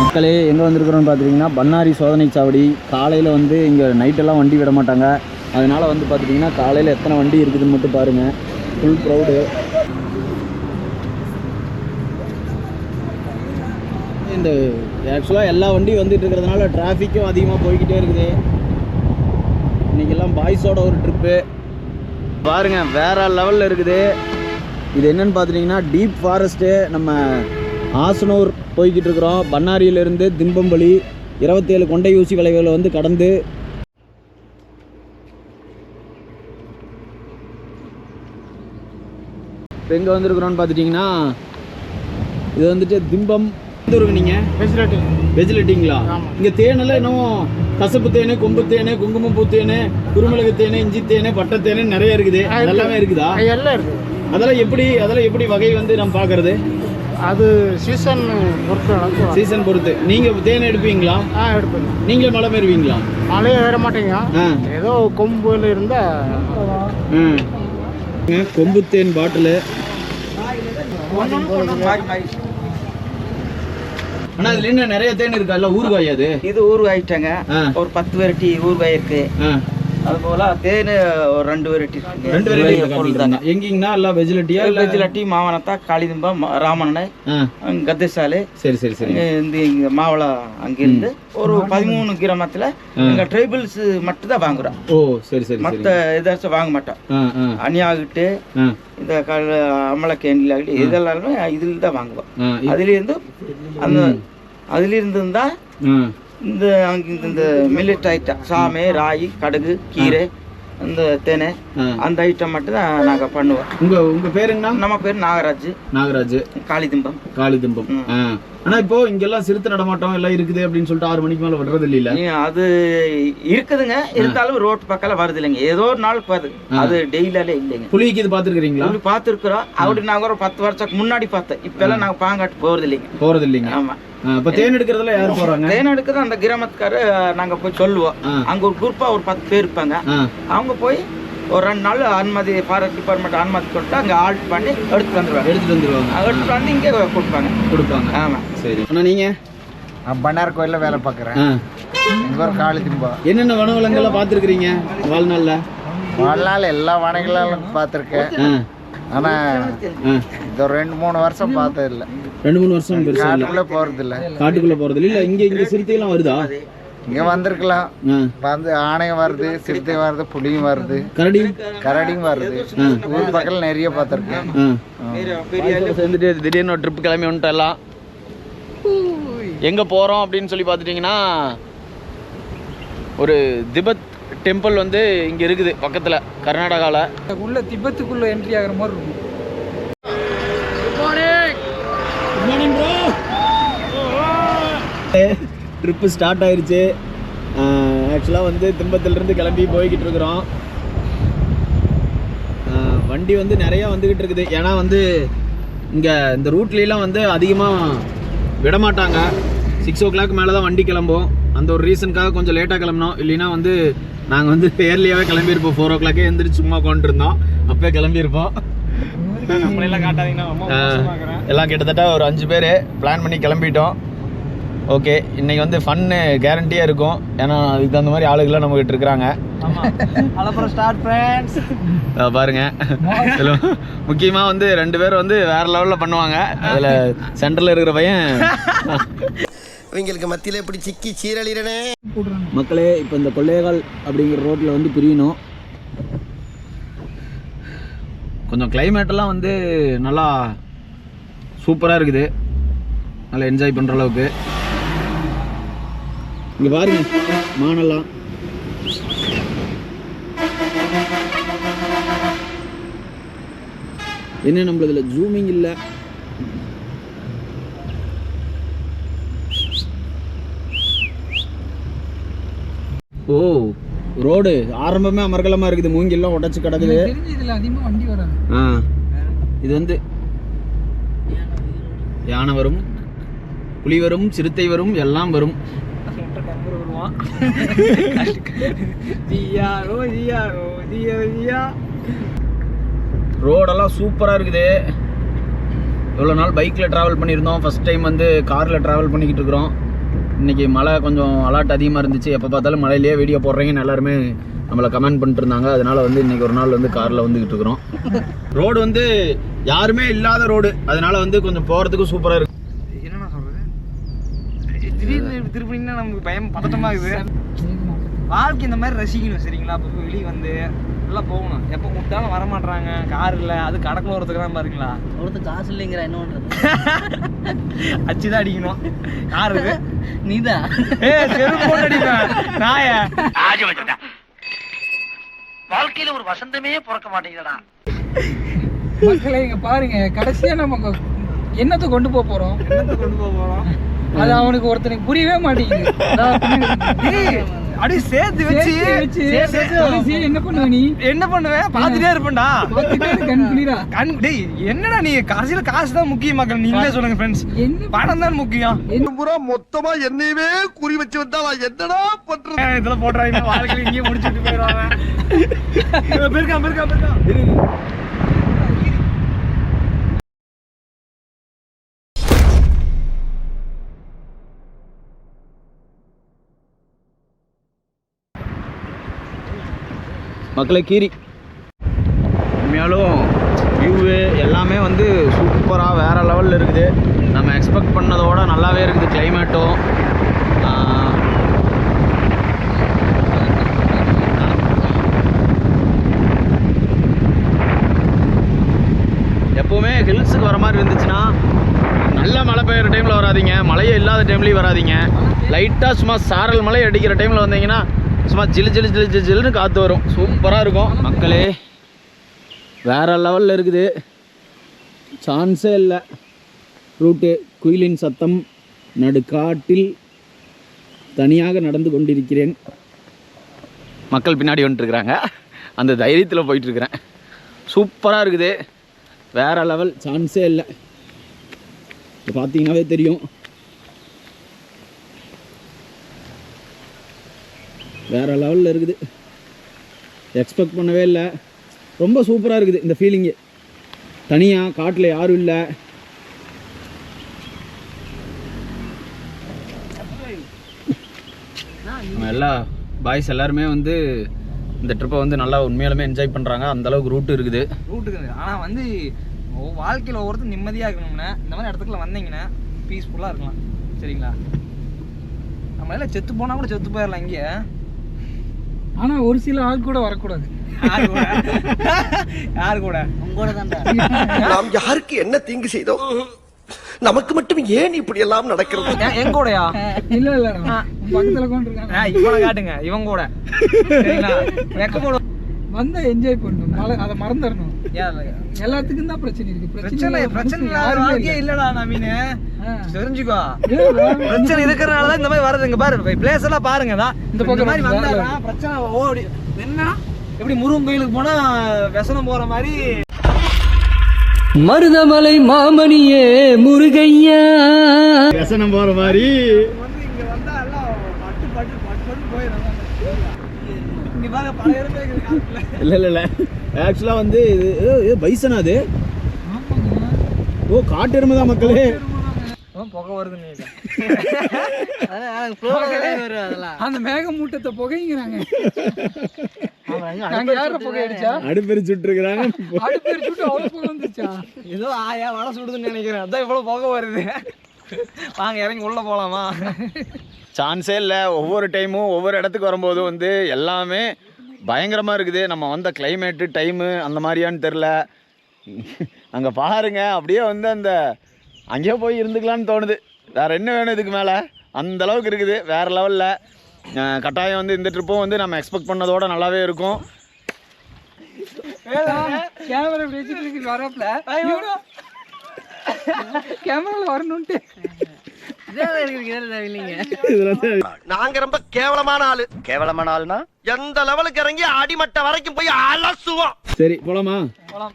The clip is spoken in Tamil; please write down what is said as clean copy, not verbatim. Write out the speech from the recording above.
மக்களே எங்கே வந்திருக்கிறோன்னு பார்த்துட்டிங்கன்னா பண்ணாரி சோதனை சாவடி. காலையில் வந்து இங்கே நைட்டெல்லாம் வண்டி விட மாட்டாங்க. அதனால் வந்து பார்த்துட்டிங்கன்னா காலையில் எத்தனை வண்டி இருக்குதுன்னு மட்டும் பாருங்கள். Full crowd. இந்த ஆக்சுவலாக எல்லா வண்டியும் வந்துட்டு இருக்கிறதுனால டிராஃபிக்கும் அதிகமாக போய்கிட்டே இருக்குது. இன்றைக்கெல்லாம் பாய்ஸோட ஒரு ட்ரிப்பு பாருங்கள், வேறு லெவலில் இருக்குது. இது என்னென்னு பார்த்துட்டிங்கன்னா டீப் ஃபாரஸ்ட்டு. நம்ம ஆசனூர் போய்கிட்டு இருக்கிறோம். பண்ணாரியிலேருந்து திம்பம்பள்ளி 27 கொண்டை ஊசி வளைவுகளை வந்து கடந்து இப்போ எங்கே வந்திருக்கிறோன்னு பார்த்துட்டிங்கன்னா இது வந்துட்டு திம்பம். நீங்கள் வெஜிலேட்டிங்களா? இங்கே தேனெல்லாம் இன்னும் கசப்பு தேனு, கொம்பு தேனு, குங்குமப்பூ தேனு, குருமிளகு தேனு, இஞ்சி தேனு, பட்டை தேனு நிறைய இருக்குது. எல்லாமே இருக்குதா? எல்லாம் இருக்குது. அதெல்லாம் எப்படி வகை வந்து நம்ம பார்க்கறது? அது சீசன் பொறுத்து. சீசன் பொறுத்து. நீங்கள் தேன் எடுப்பீங்களா? எடுப்பேன். நீங்களே மலை ஏறுவீங்களா? மலையே ஏற மாட்டேங்க, ஏதோ கொம்புல இருந்தால். கொம்பு தேன் பாட்டிலு. ஆனால் அதில் என்ன நிறைய தேன் இருக்கா? இல்லை ஊறுகாய்? இது ஊறுகாயிட்டாங்க. ஒரு 10 வெரைட்டி ஊறுகாய் இருக்கு. அது போல தேன் ஒரு 2 வெரைட்டி இருக்கு. 2 வெரைட்டி எங்கீங்கன்னா எல்லாம் வெஜிலேட்டியா? வெஜிலேட்டி, மாவனத்தா, காளிதும்பம், ராமண்ணை, கத்தசாலை. சரி சரி சரி. இங்க மாவளம் அங்கிருந்து ஒரு 13 கிராமத்துல எங்க ட்ரைபிள்ஸ் மட்டும் தான் வாங்குறோம். ஓ சரி சரி. மற்ற ஏதாச்சும் வாங்க மாட்டோம். அணியாகிட்டு இந்த அமலக்கேண்டில் ஆகிட்டு இதெல்லாமே இதில் தான் வாங்குவோம். அதுலேருந்து தான் இந்த இந்த மில்லட் ஐட்டம், சாமை, ராகி, கடுகு, கீரை, இந்த தேனை, அந்த ஐட்டம் மட்டும் தான் நாங்கள் பண்ணுவோம். உங்கள் பேருங்கண்ணா? நம்ம பேர் நாகராஜ். காளிதிம்பம். ஆனால் இப்போ இங்கெல்லாம் சிறுத்தை நடமாட்டம் எல்லாம் இருக்குது அப்படின்னு சொல்லிட்டு 6 மணிக்கு மேலே வர்றது இல்லை. அது இருக்குதுங்க, இருந்தாலும் ரோட்டு பக்கம் வருது இல்லைங்க. ஏதோ ஒரு நாள் வருது, அது டெய்லியாலே இல்லைங்க. புலிக்கு இது பார்த்துருக்கிறீங்களா? புலி பார்த்துருக்குறோம். அப்படி நாங்கள் ஒரு 10 வருஷத்துக்கு முன்னாடி பார்த்தோம். இப்பெல்லாம் நாங்கள் பாங்காட்டு போகிறது இல்லைங்க. ஆமாம். இப்போ தேன் எடுக்கிறதுல யார் போகிறாங்க? தேன் எடுக்கிறது அந்த கிராமத்துக்காரு நாங்கள் போய் சொல்லுவோம். அங்கே ஒரு குரூப்பாக ஒரு 10 பேர் இருப்பாங்க. அவங்க போய் ஒரு 2 நாள் அனுமதி, ஃபாரஸ்ட் டிபார்ட்மெண்ட் அனுமதி கொடுத்து அங்கே ஆல்ட் பண்ணி எடுத்துட்டு வந்துடுவாங்க. எடுத்துட்டு வந்து இங்கே கொடுப்பாங்க. ஆமாம். சரி. ஆனால் நீங்கள்? நான் பண்ணார் கோயிலில் வேலை பார்க்குறேன். எங்கள் ஒரு காளிதிம்பம். என்னென்ன வனவிலங்கெல்லாம் பார்த்துருக்குறீங்க வாழ்நாள்? எல்லா வனங்களும் பார்த்துருக்கேன். ஆனால் இந்த 2-3 வருஷம் பார்த்ததில்லை. 2-3 வருஷம் காட்டுக்குள்ளே போகிறதில்ல. காட்டுக்குள்ளே போகிறதில்ல. இங்கே சிறுத்தையெல்லாம் வருதா? இங்கே வந்திருக்கலாம். வந்து ஆணையம் வருது, சிறுத்தை வருது, புலியும் வருது, கரடியும் வருது. ஊர் பக்கம் நிறைய பார்த்துருக்கேன். சேர்ந்துட்டு திடீர்னு ஒரு ட்ரிப்பு கிளம்பி வந்துட்டு எல்லாம் எங்கே போகிறோம் அப்படின்னு சொல்லி பார்த்துட்டிங்கன்னா ஒரு திபெத் டெம்பிள் வந்து இங்கே இருக்குது பக்கத்தில், கர்நாடகாவில். உள்ள திபெத்துக்குள்ளே என்ட்ரி ஆகிற மாதிரி இருக்கும். ட்ரிப்பு ஸ்டார்ட் ஆயிடுச்சு. ஆக்சுவலாக வந்து திம்பத்திலிருந்து கிளம்பி போய்கிட்டு இருக்கிறோம். வண்டி வந்து நிறையா வந்துக்கிட்டு இருக்குது. ஏன்னா வந்து இங்கே இந்த ரூட்லாம் வந்து அதிகமாக விடமாட்டாங்க. 6 o'clock மேலே தான் வண்டி கிளம்பும். அந்த ஒரு ரீசனுக்காக கொஞ்சம் லேட்டாக கிளம்பினோம். இல்லைன்னா வந்து நாங்கள் வந்து ஏர்லியாகவே கிளம்பியிருப்போம். 4 o'clock எழுந்திரிச்சு சும்மா கொண்டுருந்தோம். அப்போயே கிளம்பியிருப்போம். நம்மளெல்லாம் காட்டாதீங்கன்னா எல்லாம் கிட்டத்தட்ட ஒரு 5 பேர் பிளான் பண்ணி கிளம்பிட்டோம். ஓகே, இன்றைக்கி வந்து ஃபன்னு கேரண்டியாக இருக்கும். ஏன்னா இதுக்கு தகுந்த மாதிரி ஆளுகள்லாம் நம்மகிட்ட இருக்கிறாங்க. பாருங்கள், முக்கியமாக வந்து 2 பேர் வந்து வேறு லெவலில் பண்ணுவாங்க. அதில் சென்டரில் இருக்கிற பையன் இவங்களுக்கு மத்தியில் எப்படி சிக்கி சீரழிறனே. மக்களே, இப்போ இந்த கொள்ளையகால் அப்படிங்கிற ரோட்டில் வந்து பிரியணும். கொஞ்சம் கிளைமேட்டெல்லாம் வந்து நல்லா சூப்பராக இருக்குது. நல்லா என்ஜாய் பண்ணுற அளவுக்கு. இங்கே பாருங்க, மானெல்லாம் என்ன நம்மளதுல ஜூமிங் இல்லை. ஓ, ரோடு ஆரம்பமே அமர்கலமாக இருக்குது. மூங்கிலாம் உடச்சி கிடக்குது. இது வந்து யானை வரும், புலி வரும், சிறுத்தை வரும், எல்லாம் வரும். ரோடெல்லாம் சூப்பராக இருக்குது. இவ்வளோ நாள் பைக்கில் ட்ராவல் பண்ணியிருந்தோம். ஃபஸ்ட் டைம் வந்து காரில் ட்ராவல் பண்ணிக்கிட்டு இருக்கிறோம். இன்றைக்கி மழை கொஞ்சம் அலர்ட் அதிகமாக இருந்துச்சு. எப்போ பார்த்தாலும் மழையிலேயே வீடியோ போடுறீங்கன்னு எல்லாருமே நம்மளை கமெண்ட் பண்ணிட்டு இருந்தாங்க. அதனால் வந்து இன்றைக்கி ஒரு நாள் வந்து காரில் வந்துக்கிட்டு இருக்கிறோம். ரோடு வந்து யாருமே இல்லாத ரோடு, அதனால் வந்து கொஞ்சம் போகிறதுக்கு சூப்பராக இருக்குது. என்னண்ணா சொல்கிறது, திடீர்னு திருப்பினீங்கன்னா நமக்கு பயம் பதட்டமாகுது. வாழ்க்கை இந்த மாதிரி ரசிக்கணும் சரிங்களா. அப்போ வெளியே வந்து நல்லா போகணும். எப்போ கூப்பிட்டாலும் வரமாட்றாங்க, கார் இல்லை, அது கடக்குள்ள ஒருத்தருக்கு தான் பாருங்களா. ஒருத்தர் காசு இல்லைங்கிற என்ன பண்ணுறது, அச்சுதான் அடிக்கணும். கார் இருக்கு நீதான் செருப்பு போட்டு அடிப்பேன் நாய. வாழ்க்கையில ஒரு வசந்தமே பிறக்க மாட்டேங்குதுடா. மக்களை இங்க பாருங்க, கடைசியா நம்ம என்னத்தை கொண்டு போறோம், அது அவனுக்கு ஒருத்தனுக்கு புரியவே மாட்டேங்குது. அப்படியே சேர்த்து வச்சு என்ன பண்ணுவ நீ? என்ன பண்ணுவேன், பார்த்துட்டே இருப்பேன்டா. கண் டேய் என்னடா நீ, கடைசியில காசு தான் முக்கியம் மக்கள், நீங்களே சொல்லுங்க ஃப்ரெண்ட்ஸ். பணம் தான் முக்கியம். மொத்தமா என்னையவே குறி வச்சு வந்தா என்னடா பண்றது? இதெல்லாம் போடுறாங்க, வாழ்க்கையில இங்கேயே முடிச்சுட்டு போயிடுவாங்க. பெருக்கா மக்களை கீரி உண்மையாலும் வியூவு எல்லாமே வந்து சூப்பராக வேறு லெவலில் இருக்குது. நம்ம எக்ஸ்பெக்ட் பண்ணதோட நல்லாவே இருக்குது. கிளைமேட்டும் எப்போவுமே ஹில்ஸுக்கு வர மாதிரி இருந்துச்சுன்னா நல்லா மழை பெய்கிற டைமில் வராதிங்க, மழையே இல்லாத டைம்லேயும் வராதிங்க. லைட்டாக சும்மா சாரல் மழை அடிக்கிற டைமில் வந்தீங்கன்னா சும்மா ஜில்லுன்னு காற்று வரும், சூப்பராக இருக்கும். மக்களே வேறு லெவலில் இருக்குது, சான்ஸே இல்லை. ரூட்டு குயிலின் சத்தம், நடுக்காட்டில் தனியாக நடந்து கொண்டிருக்கிறேன். மக்கள் பின்னாடி வந்துட்டுருக்குறாங்க, அந்த தைரியத்தில் போயிட்டுருக்குறேன். சூப்பராக இருக்குது, வேறு லெவல், சான்ஸே இல்லை. இப்போ பார்த்தீங்கன்னாவே தெரியும், வேறு லெவலில் இருக்குது. எக்ஸ்பெக்ட் பண்ணவே இல்லை, ரொம்ப சூப்பராக இருக்குது இந்த ஃபீலிங்கு. தனியாக காட்டில் யாரும் இல்லை. நம்ம எல்லா பாய்ஸ் எல்லாருமே வந்து இந்த ட்ரிப்பை வந்து நல்லா உண்மையாலுமே என்ஜாய் பண்ணுறாங்க. அந்தளவுக்கு ரூட்டு இருக்குது. ஆனால் வந்து வாழ்க்கையில் ஒவ்வொருத்தரும் நிம்மதியாக இருக்கணும்னா இந்த மாதிரி இடத்துக்குள்ள வந்தீங்கன்னா பீஸ்ஃபுல்லாக இருக்கலாம் சரிங்களா. நம்ம எல்லாம் செத்து போனால் கூட செத்து போயிடலாம் இங்கே. ஆனா ஒரு சில ஆள் கூட வரக்கூடாது. யாரு கூட? உங்களோட தான்டா. நாம் யாருக்கு என்ன தீங்கு செய்தோம், நமக்கு மட்டும் ஏன் இப்படி எல்லாம் நடக்கிறது? எங்க கூடயா? இல்ல பக்கத்துல கொண்டிருக்காங்க, இவனை காட்டுங்க, இவங்க கூட வெக்கப்போட வந்தா என்ஜாய் பண்ணணும், அதை மறந்துடணும். எல்லாத்துக்கும் தான் பிரச்சனை இருக்கு. பிரச்சனை இல்லடா நவீனு, தெரிஞ்சுக்கோ. பிரச்சனை இருக்கிறனாலதான் இந்த மாதிரி வருது. இங்க பாரு பிளேஸ் எல்லாம் பாருங்க, இந்த பக்கம் மாதிரி வந்தா பிரச்சனை ஓடி என்ன. எப்படி முருகன் கோயிலுக்கு போனா விசனம் போற மாதிரி, மருதமலை மாமணியே முருகையா விசனம் போற மாதிரி வந்து இங்க வந்தா எல்லாம் பட்டு போயிடும். இங்க பாருங்க பழைய இல்லை ஆக்சுவலாக வந்து இது பைசனா, அது ஓ காட்டு எருமை தான் மக்களே. புகை வருது. அந்த மேக மூட்டத்தை புகைங்கிறாங்க. நாங்க யார புகை அடிச்சா? அடுப்பெரி சுட்டுருக்குறாங்க. அடுப்பெரி சுட்டு அவ்வளவு புகை வந்துச்சா? ஏதோ ஆயா வடை சுடுதுன்னு நினைக்கிறேன், அதான் இவ்வளவு புகை வருது. வாங்க இறங்கி உள்ள போலாமா? சான்ஸே இல்லை. ஒவ்வொரு டைமும் ஒவ்வொரு இடத்துக்கு வரும்போது வந்து எல்லாமே பயங்கரமாக இருக்குது. நம்ம வந்த கிளைமேட்டு டைமு அந்த மாதிரியான்னு தெரில. அங்கே பாருங்க, அப்படியே வந்து அந்த அங்கேயே போய் இருந்துக்கலான்னு தோணுது. வேறு என்ன வேணும் இதுக்கு மேலே, அந்தளவுக்கு இருக்குது. வேறு லெவலில் கட்டாயம் வந்து இந்த ட்ரிப்பும் வந்து நம்ம எக்ஸ்பெக்ட் பண்ணதோட நல்லாவே இருக்கும். கேமரா வரப்பல கேமரால வரணும்ட்டு நாங்க ரொம்ப கேவலமான ஆளு. கேவலமான ஆளுனா எந்த லெவலுக்கு இறங்கி அடிமட்ட வரைக்கும் போய் அலசுவோம். சரி போலாமா? போலாம்.